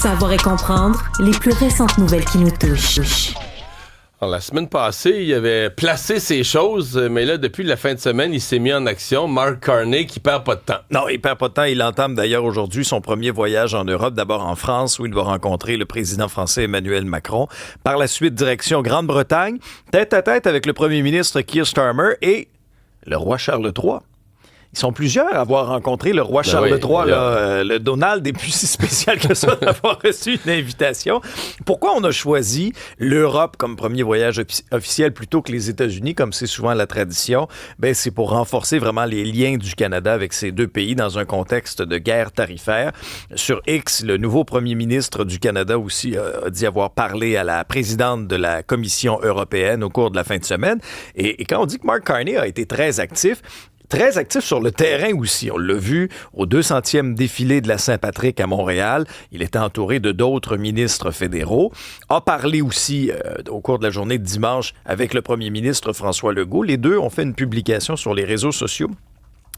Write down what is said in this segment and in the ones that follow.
Savoir et comprendre les plus récentes nouvelles qui nous touchent. Alors, la semaine passée, il avait placé ses choses, mais là, depuis la fin de semaine, il s'est mis en action. Mark Carney, qui perd pas de temps. Non, il perd pas de temps. Il entame d'ailleurs aujourd'hui son premier voyage en Europe, d'abord en France, où il va rencontrer le président français Emmanuel Macron. Par la suite, direction Grande-Bretagne, tête à tête avec le premier ministre Keir Starmer et le roi Charles III. Ils sont plusieurs à avoir rencontré le roi Charles III. Le Donald est plus si spécial que ça d'avoir reçu une invitation. Pourquoi on a choisi l'Europe comme premier voyage officiel plutôt que les États-Unis, comme c'est souvent la tradition? Ben, c'est pour renforcer vraiment les liens du Canada avec ces deux pays dans un contexte de guerre tarifaire. Sur X, le nouveau premier ministre du Canada aussi a dit avoir parlé à la présidente de la Commission européenne au cours de la fin de semaine. Et quand on dit que Mark Carney a été très actif sur le terrain aussi. On l'a vu au 200e défilé de la Saint-Patrick à Montréal. Il était entouré de d'autres ministres fédéraux. A parlé aussi au cours de la journée de dimanche avec le premier ministre François Legault. Les deux ont fait une publication sur les réseaux sociaux.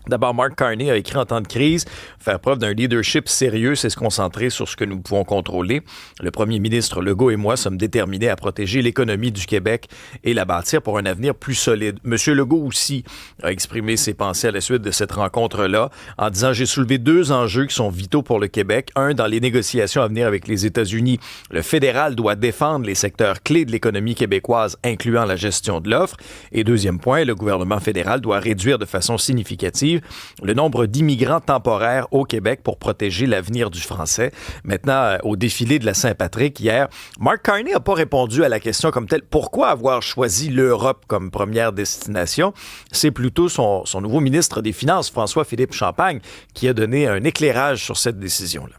D'abord, Mark Carney a écrit en temps de crise, faire preuve d'un leadership sérieux, c'est se concentrer sur ce que nous pouvons contrôler. Le premier ministre Legault et moi sommes déterminés à protéger l'économie du Québec et la bâtir pour un avenir plus solide. Monsieur Legault aussi a exprimé ses pensées à la suite de cette rencontre-là en disant « J'ai soulevé deux enjeux qui sont vitaux pour le Québec. Un, dans les négociations à venir avec les États-Unis, le fédéral doit défendre les secteurs clés de l'économie québécoise, incluant la gestion de l'offre. Et deuxième point, le gouvernement fédéral doit réduire de façon significative le nombre d'immigrants temporaires au Québec pour protéger l'avenir du français. Maintenant, au défilé de la Saint-Patrick hier, Mark Carney n'a pas répondu à la question comme telle. Pourquoi avoir choisi l'Europe comme première destination? C'est plutôt son nouveau ministre des Finances, François-Philippe Champagne, qui a donné un éclairage sur cette décision-là.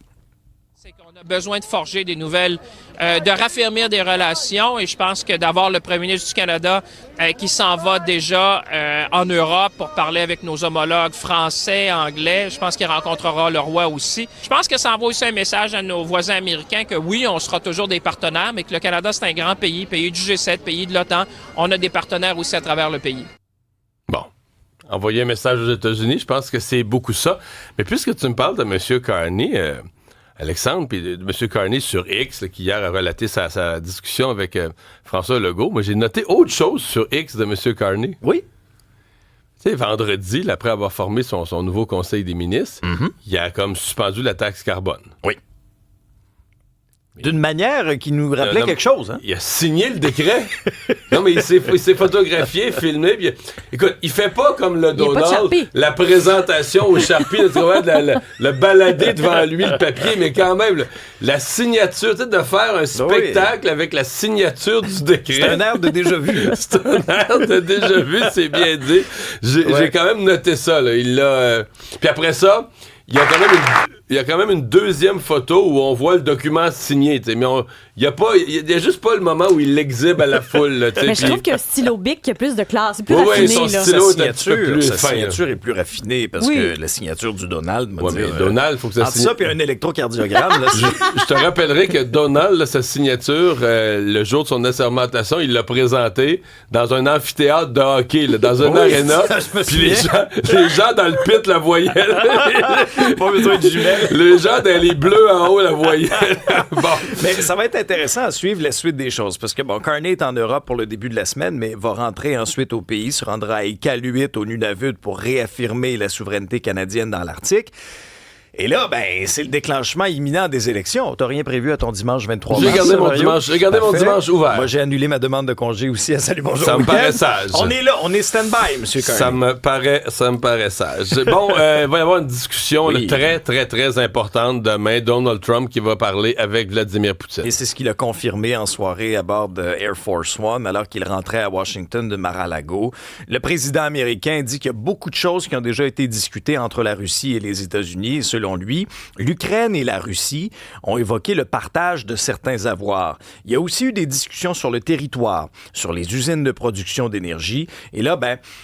On a besoin de forger des nouvelles, de raffermir des relations et je pense que d'avoir le premier ministre du Canada qui s'en va déjà en Europe pour parler avec nos homologues français, anglais, je pense qu'il rencontrera le roi aussi. Je pense que ça envoie aussi un message à nos voisins américains que oui, on sera toujours des partenaires, mais que le Canada, c'est un grand pays, pays du G7, pays de l'OTAN. On a des partenaires aussi à travers le pays. Bon. Envoyer un message aux États-Unis, je pense que c'est beaucoup ça. Mais puisque tu me parles de M. Carney... Alexandre, puis de M. Carney sur X, là, qui hier a relaté sa discussion avec François Legault. Moi, j'ai noté autre chose sur X de M. Carney. Oui. Tu sais, vendredi, là, après avoir formé son nouveau conseil des ministres, il a comme suspendu la taxe carbone. Oui. D'une manière qui nous rappelait quelque chose. Hein? Il a signé le décret. Non, mais il s'est photographié, filmé. Puis, écoute, il fait pas comme le Donald, la présentation au Sharpie, le balader devant lui, le papier, mais quand même, la signature, tu sais, de faire un spectacle avec la signature du décret. C'est un air de déjà-vu. C'est un air de déjà-vu, c'est bien dit. J'ai quand même noté ça. Là. Il l'a. Puis après ça, il y a quand même une deuxième photo où on voit le document signé, t'sais, mais il y a juste pas le moment où il l'exhibe à la foule. Là, mais je trouve qu'un stylo Bic a plus de classe, c'est plus Oui, raffiné. son là. stylo sa signature est plus raffinée parce que la signature du Donald, Donald, faut que ça signe ça puis un électrocardiogramme. Là, je te rappellerai que Donald, là, sa signature, le jour de son assermentation, il l'a présenté dans un amphithéâtre de hockey, là, dans une aréna. Puis les gens dans le pit la voyaient. Pas besoin de jumelles. Les gens dans les bleus en haut la voyaient. Bon. Mais ça va être intéressant à suivre la suite des choses parce que, Carney est en Europe pour le début de la semaine, mais va rentrer ensuite au pays, se rendra à Iqaluit, au Nunavut, pour réaffirmer la souveraineté canadienne dans l'Arctique. Et là, c'est le déclenchement imminent des élections. T'as rien prévu à ton dimanche 23 mars? J'ai gardé mon dimanche ouvert. Moi, j'ai annulé ma demande de congé aussi à Salut Bonjour. Ça me paraît sage. On est là, on est stand-by, M. Carney. Ça me paraît sage. Bon, il va y avoir une discussion très, très, très importante demain. Donald Trump qui va parler avec Vladimir Poutine. Et c'est ce qu'il a confirmé en soirée à bord de Air Force One alors qu'il rentrait à Washington de Mar-a-Lago. Le président américain dit qu'il y a beaucoup de choses qui ont déjà été discutées entre la Russie et les États-Unis. Et selon lui, l'Ukraine et la Russie ont évoqué le partage de certains avoirs. Il y a aussi eu des discussions sur le territoire, sur les usines de production d'énergie. Et là,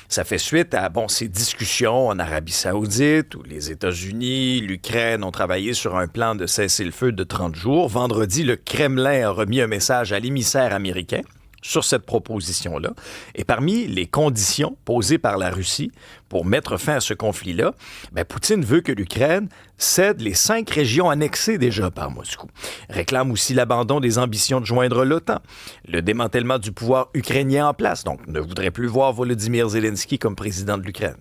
ça fait suite à ces discussions en Arabie Saoudite où les États-Unis, l'Ukraine ont travaillé sur un plan de cessez-le-feu de 30 jours. Vendredi, le Kremlin a remis un message à l'émissaire américain sur cette proposition-là. Et parmi les conditions posées par la Russie pour mettre fin à ce conflit-là, Poutine veut que l'Ukraine cède les 5 régions annexées déjà par Moscou. Réclame aussi l'abandon des ambitions de joindre l'OTAN, le démantèlement du pouvoir ukrainien en place, donc ne voudrait plus voir Volodymyr Zelensky comme président de l'Ukraine.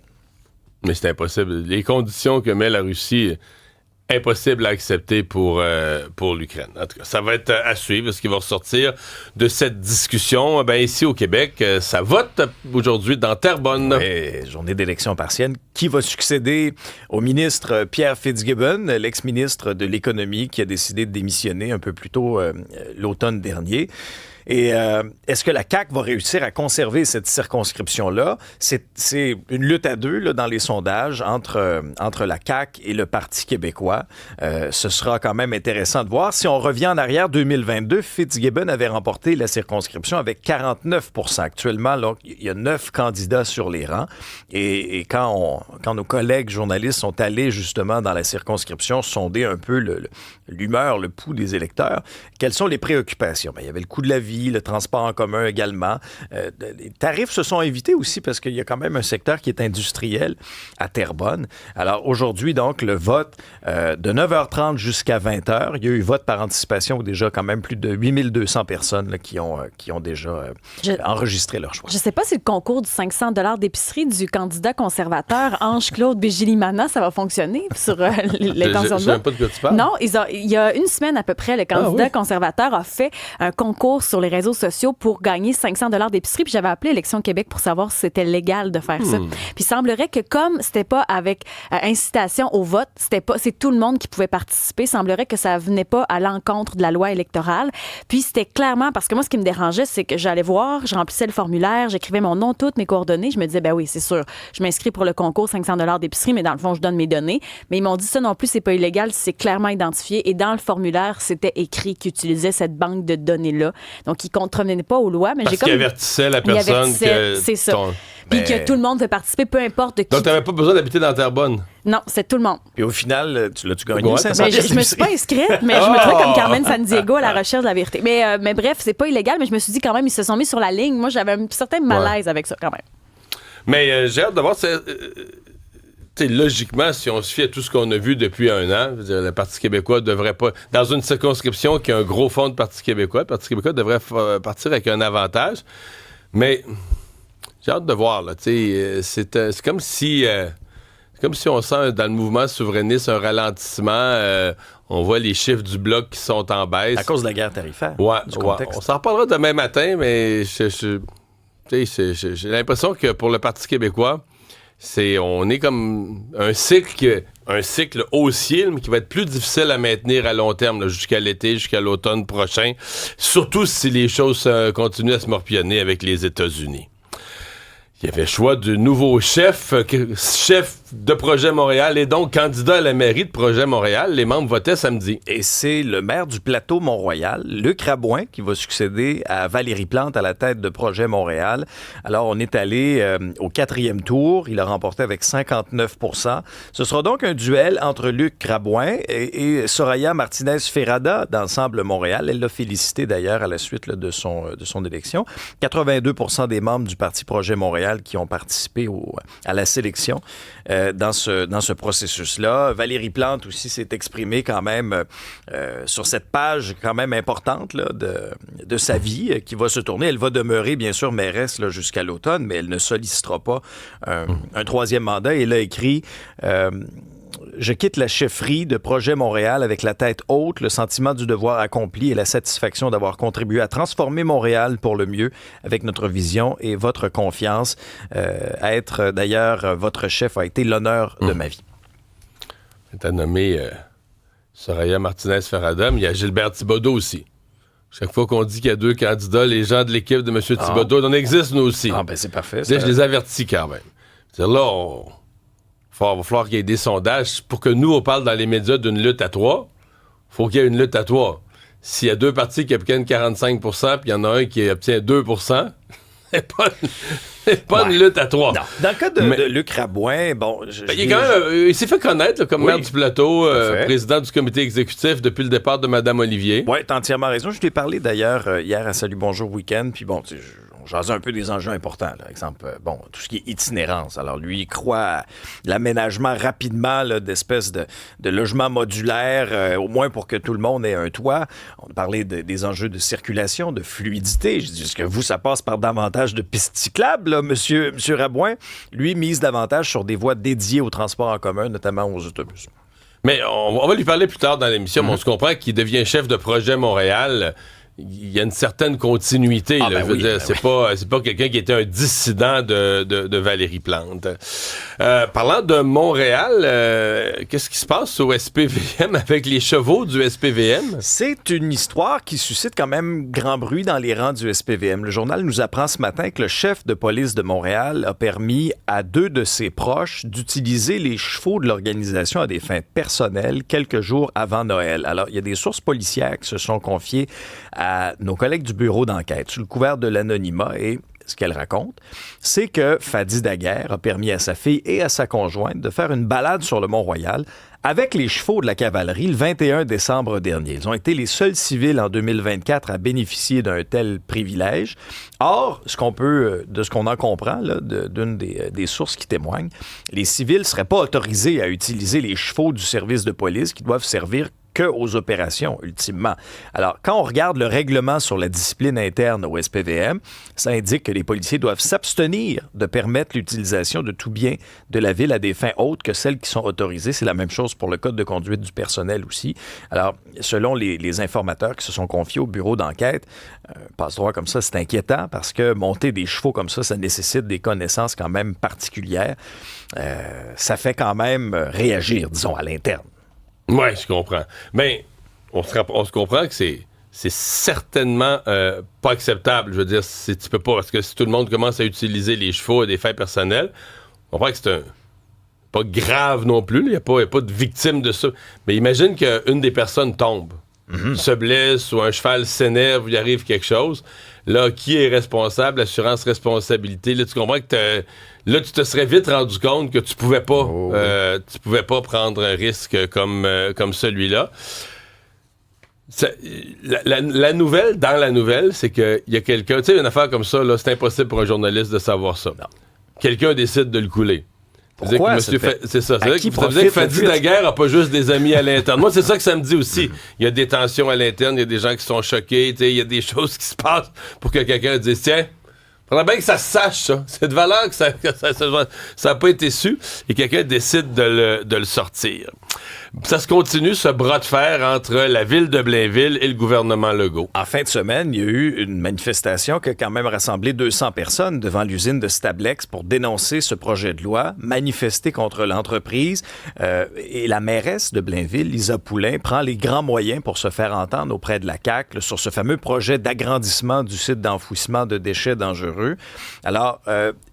Mais c'est impossible. Les conditions que met la Russie, impossible à accepter pour l'Ukraine. En tout cas, ça va être à suivre ce qui va ressortir de cette discussion. Ici au Québec, ça vote aujourd'hui dans Terrebonne. Oui, journée d'élection partielle. Qui va succéder au ministre Pierre Fitzgibbon, l'ex-ministre de l'Économie qui a décidé de démissionner un peu plus tôt l'automne dernier? Et est-ce que la CAQ va réussir à conserver cette circonscription-là? C'est une lutte à deux là, dans les sondages entre la CAQ et le Parti québécois. Ce sera quand même intéressant de voir. Si on revient en arrière, 2022, Fitzgibbon avait remporté la circonscription avec 49 %. Actuellement, là, il y a 9 candidats sur les rangs. Et quand nos collègues journalistes sont allés justement dans la circonscription sonder un peu l'humeur, le pouls des électeurs, quelles sont les préoccupations? Il y avait le coût de la vie, le transport en commun également. Les tarifs se sont évités aussi parce qu'il y a quand même un secteur qui est industriel à Terrebonne. Alors aujourd'hui, donc, le vote de 9h30 jusqu'à 20h. Il y a eu vote par anticipation où déjà quand même plus de 8200 personnes là, qui ont déjà enregistré leur choix. Je ne sais pas si le concours du 500 $ d'épicerie du candidat conservateur Ange-Claude Bégilimana, ça va fonctionner sur l'intention de vote. Je ne sais même pas de quoi tu parles. Non, il y a une semaine à peu près, le candidat conservateur a fait un concours sur les réseaux sociaux pour gagner 500 $ d'épicerie. Puis j'avais appelé Élection Québec pour savoir si c'était légal de faire ça. Puis il semblerait que comme c'était pas avec incitation au vote, c'est tout le monde qui pouvait participer. Il semblerait que ça venait pas à l'encontre de la loi électorale. Puis c'était clairement, parce que moi, ce qui me dérangeait, c'est que j'allais voir, je remplissais le formulaire, j'écrivais mon nom, toutes mes coordonnées. Je me disais, oui, c'est sûr, je m'inscris pour le concours 500 $ d'épicerie, mais dans le fond, je donne mes données. Mais ils m'ont dit ça non plus, c'est pas illégal, c'est clairement identifié. Et dans le formulaire, c'était écrit qu'ils utilisaient cette banque de données-là. Donc, ils ne contrevenaient pas aux lois. Mais parce qu'il avertissait la personne que... C'est ça. Puis que tout le monde veut participer, peu importe de qui. Donc, tu n'avais pas besoin d'habiter dans Terrebonne? Non, c'est tout le monde. Puis au final, tu l'as-tu gagné? Je me suis pas inscrite, mais je me trouvais comme Carmen Sandiego à la recherche de la vérité. Mais bref, c'est pas illégal, mais je me suis dit quand même, ils se sont mis sur la ligne. Moi, j'avais un certain malaise avec ça quand même. Mais j'ai hâte de voir... logiquement, si on se fie à tout ce qu'on a vu depuis un an, je veux dire, le Parti québécois devrait pas... Dans une circonscription qui a un gros fond de Parti québécois, le Parti québécois devrait partir avec un avantage. Mais j'ai hâte de voir. Là, c'est comme si... comme si on sent dans le mouvement souverainiste un ralentissement. On voit les chiffres du Bloc qui sont en baisse. À cause de la guerre tarifaire. Du contexte. On s'en reparlera demain matin, mais j'ai l'impression que pour le Parti québécois, on est comme un cycle haussier, mais qui va être plus difficile à maintenir à long terme, là, jusqu'à l'été, jusqu'à l'automne prochain, surtout si les choses continuent à se morpionner avec les États-Unis. Il y avait choix du nouveau chef de Projet Montréal et donc candidat à la mairie de Projet Montréal. Les membres votaient samedi. Et c'est le maire du plateau Mont-Royal, Luc Rabouin, qui va succéder à Valérie Plante à la tête de Projet Montréal. Alors, on est allé au 4e tour. Il a remporté avec 59 %. Ce sera donc un duel entre Luc Rabouin et Soraya Martinez-Ferrada d'Ensemble Montréal. Elle l'a félicité d'ailleurs à la suite là, de son élection. 82 % des membres du Parti Projet Montréal qui ont participé à la sélection dans ce processus-là. Valérie Plante aussi s'est exprimée quand même sur cette page quand même importante là, de sa vie qui va se tourner. Elle va demeurer bien sûr mairesse là, jusqu'à l'automne, mais elle ne sollicitera pas un troisième mandat. Elle a écrit... Je quitte la chefferie de Projet Montréal avec la tête haute, le sentiment du devoir accompli et la satisfaction d'avoir contribué à transformer Montréal pour le mieux avec notre vision et votre confiance. Être d'ailleurs votre chef a été l'honneur de ma vie. Tu as nommé Soraya Martinez-Ferrada, mais il y a Gilbert Thibodeau aussi. Chaque fois qu'on dit qu'il y a 2 candidats, les gens de l'équipe de M. Thibodeau, on existe nous aussi. Ah ben c'est parfait. Je les avertis quand même. C'est-à-dire là, il va falloir qu'il y ait des sondages. Pour que nous, on parle dans les médias d'une lutte à 3, il faut qu'il y ait une lutte à 3. S'il y a 2 partis qui obtiennent 45 % puis il y en a un qui obtient 2 %, C'est pas une lutte à trois. Non. Dans le cas de Luc Rabouin, bon... il s'est fait connaître là, comme maire du plateau, président du comité exécutif depuis le départ de Mme Olivier. Oui, t'as entièrement raison. Je t'ai parlé d'ailleurs hier à Salut Bonjour Week-end, puis bon, on jasait un peu des enjeux importants. Là. Exemple, tout ce qui est itinérance. Alors lui, il croit à l'aménagement rapidement là, d'espèces de logements modulaires, au moins pour que tout le monde ait un toit. On parlait des enjeux de circulation, de fluidité. Je dis, est-ce que vous, ça passe par davantage de pistes cyclables, là, monsieur Rabouin? Lui, mise davantage sur des voies dédiées au transport en commun, notamment aux autobus. Mais on va lui parler plus tard dans l'émission, mais on se comprend qu'il devient chef de projet Montréal. Il y a une certaine continuité. Je veux dire, c'est pas quelqu'un qui était un dissident de Valérie Plante. Parlant de Montréal, qu'est-ce qui se passe au SPVM avec les chevaux du SPVM? C'est une histoire qui suscite quand même grand bruit dans les rangs du SPVM. Le journal nous apprend ce matin que le chef de police de Montréal a permis à 2 de ses proches d'utiliser les chevaux de l'organisation à des fins personnelles quelques jours avant Noël. Alors, il y a des sources policières qui se sont confiées à nos collègues du bureau d'enquête sous le couvert de l'anonymat et ce qu'elle raconte, c'est que Fadi Daguerre a permis à sa fille et à sa conjointe de faire une balade sur le Mont-Royal avec les chevaux de la cavalerie le 21 décembre dernier. Ils ont été les seuls civils en 2024 à bénéficier d'un tel privilège. Or, de ce qu'on en comprend, là, d'une des sources qui témoignent, les civils ne seraient pas autorisés à utiliser les chevaux du service de police qui doivent servir qu'aux opérations, ultimement. Alors, quand on regarde le règlement sur la discipline interne au SPVM, ça indique que les policiers doivent s'abstenir de permettre l'utilisation de tout bien de la ville à des fins autres que celles qui sont autorisées. C'est la même chose pour le code de conduite du personnel aussi. Alors, selon les informateurs qui se sont confiés au bureau d'enquête, passe-droit comme ça, c'est inquiétant parce que monter des chevaux comme ça nécessite des connaissances quand même particulières. Ça fait quand même réagir, disons, à l'interne. Oui, je comprends. Mais on se comprend que c'est certainement pas acceptable. Je veux dire, tu peux pas, parce que si tout le monde commence à utiliser les chevaux à des fins personnelles, on comprend que c'est pas grave non plus. Il n'y a pas de victime de ça. Mais imagine qu'une des personnes tombe, se blesse ou un cheval s'énerve ou il arrive quelque chose. Là, qui est responsable? Assurance responsabilité. Là, tu comprends que là, tu te serais vite rendu compte que tu pouvais pas prendre un risque comme celui-là. La nouvelle, dans la nouvelle, c'est qu'il y a quelqu'un... Tu sais, une affaire comme ça, là, c'est impossible pour un journaliste de savoir ça. Non. Quelqu'un décide de le couler. Pourquoi? C'est ça. Ça veut dire que Fadi Daguerre n'a pas juste des amis à l'interne. Moi, c'est ça que ça me dit aussi. Il y a des tensions à l'interne, il y a des gens qui sont choqués, il y a des choses qui se passent pour que quelqu'un dise, tiens, il faudrait bien que ça se sache, ça. C'est de valeur que ça n'a pas été su et quelqu'un décide de le sortir. Ça se continue, ce bras de fer entre la ville de Blainville et le gouvernement Legault. En fin de semaine, il y a eu une manifestation qui a quand même rassemblé 200 personnes devant l'usine de Stablex pour dénoncer ce projet de loi, manifester contre l'entreprise. Et la mairesse de Blainville, Lisa Poulin, prend les grands moyens pour se faire entendre auprès de la CAQ sur ce fameux projet d'agrandissement du site d'enfouissement de déchets dangereux. Alors,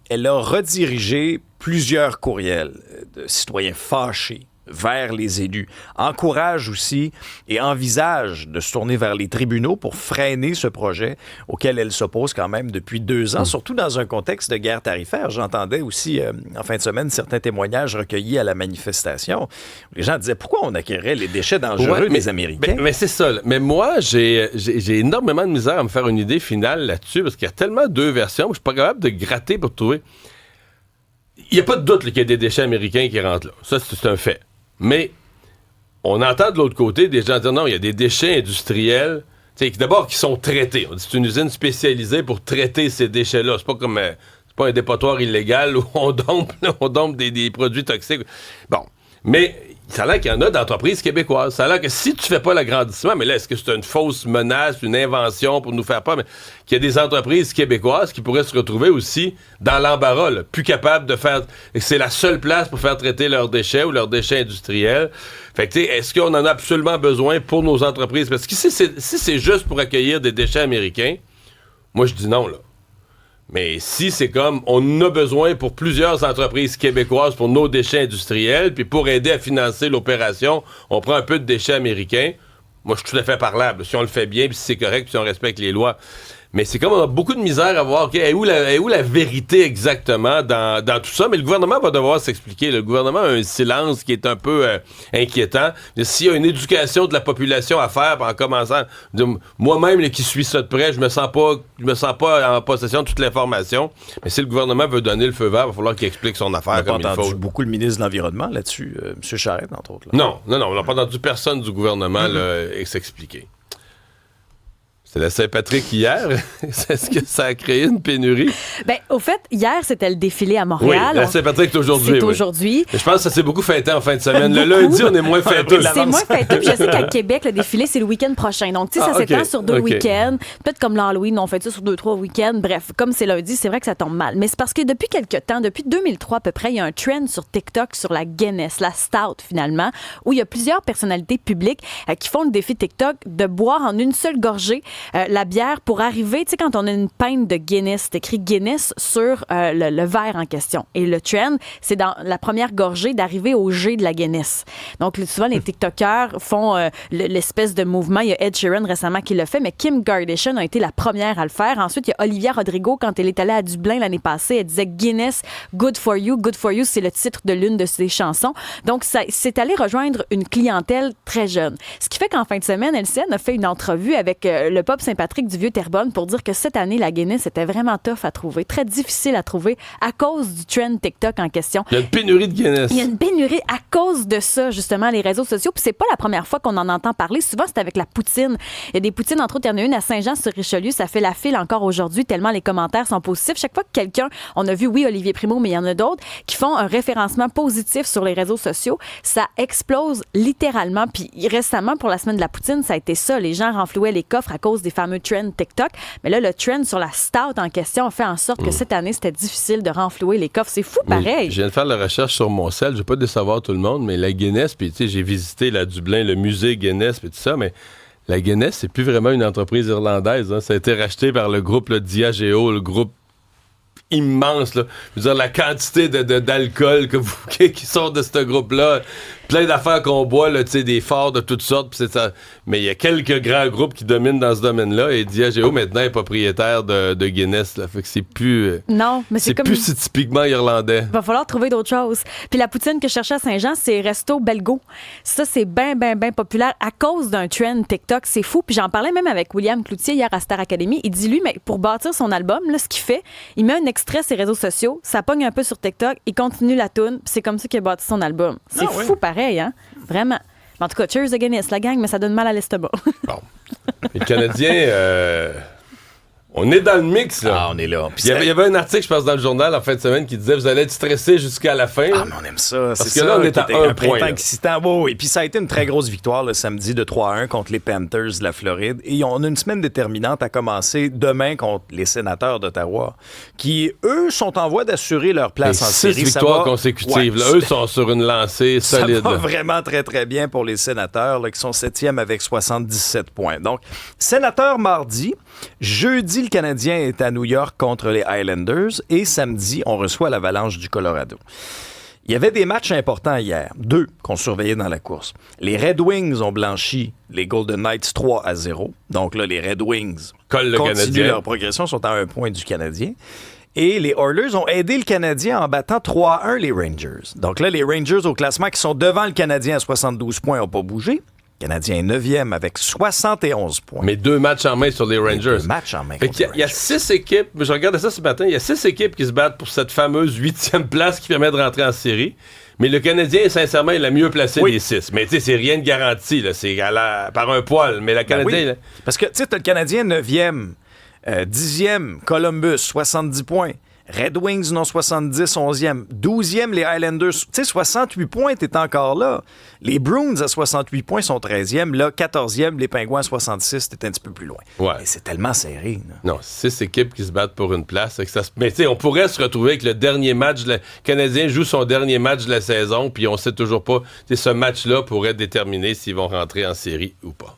elle a redirigé plusieurs courriels de citoyens fâchés vers les élus, encourage aussi et envisage de se tourner vers les tribunaux pour freiner ce projet auquel elle s'oppose quand même depuis 2 ans, surtout dans un contexte de guerre tarifaire. J'entendais aussi en fin de semaine certains témoignages recueillis à la manifestation où les gens disaient pourquoi on acquérait les déchets dangereux des Américains. Mais c'est ça. Mais moi, j'ai énormément de misère à me faire une idée finale là-dessus parce qu'il y a tellement 2 versions que je suis pas capable de gratter pour trouver. Il n'y a pas de doute qu'il y a des déchets américains qui rentrent là. Ça, c'est un fait. Mais on entend de l'autre côté des gens dire non, il y a des déchets industriels d'abord qui sont traités. C'est une usine spécialisée pour traiter ces déchets-là. C'est pas comme c'est pas un dépotoir illégal où on dompe des produits toxiques. Bon, mais ça a l'air qu'il y en a d'entreprises québécoises. Ça a l'air que si tu fais pas l'agrandissement, mais là, est-ce que c'est une fausse menace, une invention pour nous faire peur? Mais qu'il y a des entreprises québécoises qui pourraient se retrouver aussi dans l'embarras, là, plus capables de faire... C'est la seule place pour faire traiter leurs déchets ou leurs déchets industriels. Fait que, tu sais, est-ce qu'on en a absolument besoin pour nos entreprises? Parce que si c'est juste pour accueillir des déchets américains, moi, je dis non, là. Mais si c'est comme on en a besoin pour plusieurs entreprises québécoises pour nos déchets industriels, puis pour aider à financer l'opération, on prend un peu de déchets américains, moi je suis tout à fait parlable. Si on le fait bien, puis si c'est correct, puis si on respecte les lois. Mais c'est comme on a beaucoup de misère à voir, OK, est où la vérité exactement dans tout ça? Mais le gouvernement va devoir s'expliquer. Le gouvernement a un silence qui est un peu inquiétant. S'il y a une éducation de la population à faire, en commençant, moi-même là, qui suis ça de près, je me sens pas en possession de toute l'information. Mais si le gouvernement veut donner le feu vert, il va falloir qu'il explique son affaire comme il faut. On n'a pas entendu beaucoup le ministre de l'Environnement là-dessus, M. Charette, entre autres. Là. Non, on n'a pas entendu personne du gouvernement s'expliquer. C'était la Saint-Patrick hier. Est-ce que ça a créé une pénurie? Bien, au fait, hier, c'était le défilé à Montréal. Oui, la Saint-Patrick, c'est aujourd'hui. C'est aujourd'hui. Mais je pense que ça s'est beaucoup fêté en fin de semaine. Le lundi, on est moins fêteux. C'est moins fêteux. Puis je sais qu'à Québec, le défilé, c'est le week-end prochain. Donc, tu sais, ça s'étend sur 2 week-ends. Peut-être comme l'Halloween, on fait ça sur 2-3 week-ends. Bref, comme c'est lundi, c'est vrai que ça tombe mal. Mais c'est parce que depuis quelques temps, depuis 2003 à peu près, il y a un trend sur TikTok sur la Guinness, la Stout finalement, où il y a plusieurs personnalités publiques qui font le défi TikTok de boire en une seule gorgée la bière pour arriver, tu sais, quand on a une pinte de Guinness, c'est écrit Guinness sur le verre en question. Et le trend, c'est dans la première gorgée d'arriver au G de la Guinness. Donc, souvent, les TikTokers font l'espèce de mouvement. Il y a Ed Sheeran récemment qui l'a fait, mais Kim Kardashian a été la première à le faire. Ensuite, il y a Olivia Rodrigo, quand elle est allée à Dublin l'année passée, elle disait Guinness, good for you, c'est le titre de l'une de ses chansons. Donc, c'est allé rejoindre une clientèle très jeune. Ce qui fait qu'en fin de semaine, LCN a fait une entrevue avec le pop Saint-Patrick du Vieux-Terrebonne pour dire que cette année, la Guinness était vraiment tough à trouver, très difficile à trouver à cause du trend TikTok en question. Il y a une pénurie de Guinness. Il y a une pénurie à cause de ça, justement, les réseaux sociaux. Puis c'est pas la première fois qu'on en entend parler. Souvent, c'est avec la poutine. Il y a des poutines, entre autres, il y en a une à Saint-Jean-sur-Richelieu. Ça fait la file encore aujourd'hui, tellement les commentaires sont positifs. Chaque fois que quelqu'un, on a vu, oui, Olivier Primo, mais il y en a d'autres, qui font un référencement positif sur les réseaux sociaux, ça explose littéralement. Puis récemment, pour la semaine de la poutine, ça a été ça. Les gens renflouaient les coffres à cause des fameux trends TikTok. Mais là, le trend sur la Stout en question a fait en sorte que cette année, c'était difficile de renflouer les coffres. C'est fou, pareil. Je viens de faire la recherche sur mon sel. Je vais pas décevoir tout le monde, mais la Guinness, puis tu sais, j'ai visité la Dublin, le musée Guinness, puis tout ça, mais la Guinness, c'est plus vraiment une entreprise irlandaise. Hein. Ça a été racheté par le groupe Diageo, le groupe immense. Là. Je veux dire, la quantité d'alcool qui sort de ce groupe-là, plein d'affaires qu'on boit, là, des forts de toutes sortes. Pis c'est ça. Mais il y a quelques grands groupes qui dominent dans ce domaine-là. Et Diageo, maintenant, est propriétaire de Guinness. Là. Fait que c'est plus... non, mais c'est comme... plus si typiquement irlandais. Il va falloir trouver d'autres choses. Puis la poutine que je cherchais à Saint-Jean, c'est Resto Belgo. Ça, c'est bien populaire à cause d'un trend TikTok. C'est fou. Puis j'en parlais même avec William Cloutier hier à Star Academy. Il dit, lui, mais pour bâtir son album, là, ce qu'il fait, il met un extrait sur les réseaux sociaux, ça pogne un peu sur TikTok, il continue la toune, puis c'est comme ça qu'il a bâti son album. C'est fou pareil, hein? Vraiment. En tout cas, cheers de Guinness, la gang, mais ça donne mal à l'estomac. Bon. Les Canadiens... On est dans le mix, là. Ah, on est là. Il y avait un article, je pense, dans le journal en fin de semaine qui disait vous allez être stressé jusqu'à la fin. Ah, mais on aime ça. Parce que là, on est à un point. Excitant. Oh, et puis ça a été une très grosse victoire le samedi de 3-1 contre les Panthers de la Floride. Et on a une semaine déterminante à commencer demain contre les Sénateurs d'Ottawa qui, eux, sont en voie d'assurer leur place en série. 6 victoires consécutives. Ouais, là, eux sont sur une lancée solide. Ça va vraiment très, très bien pour les Sénateurs là, qui sont 7e avec 77 points. Donc, Sénateurs mardi. Jeudi, le Canadien est à New York contre les Highlanders et samedi, on reçoit l'Avalanche du Colorado. Il y avait des matchs importants hier, 2 qu'on surveillait dans la course. Les Red Wings ont blanchi les Golden Knights 3-0. Donc là, les Red Wings continuent leur progression, sont à 1 point du Canadien. Et les Oilers ont aidé le Canadien en battant 3-1 les Rangers. Donc là, les Rangers au classement qui sont devant le Canadien à 72 points n'ont pas bougé. Le Canadien est 9e avec 71 points. Mais 2 matchs en main sur les Rangers. 2 matchs en main. Il y a 6 équipes, je regardais ça ce matin, il y a 6 équipes qui se battent pour cette fameuse 8e place qui permet de rentrer en série. Mais le Canadien, sincèrement, est la mieux placée des 6. Mais tu sais, c'est rien de garanti, là. C'est par un poil. Mais le Canadien... Ben oui. Parce que, tu sais, t'as le Canadien 9e, 10e, Columbus, 70 points. Red Wings, non 70, 11e. 12e, les Highlanders. Tu sais, 68 points, t'es encore là. Les Bruins à 68 points sont 13e. Là, 14e, les Pingouins à 66, t'es un petit peu plus loin. Ouais. Mais c'est tellement serré. Là. Non, 6 équipes qui se battent pour une place. Mais tu sais, on pourrait se retrouver avec le dernier match. Le Canadien joue son dernier match de la saison, puis on sait toujours pas. Ce match-là pourrait déterminer s'ils vont rentrer en série ou pas.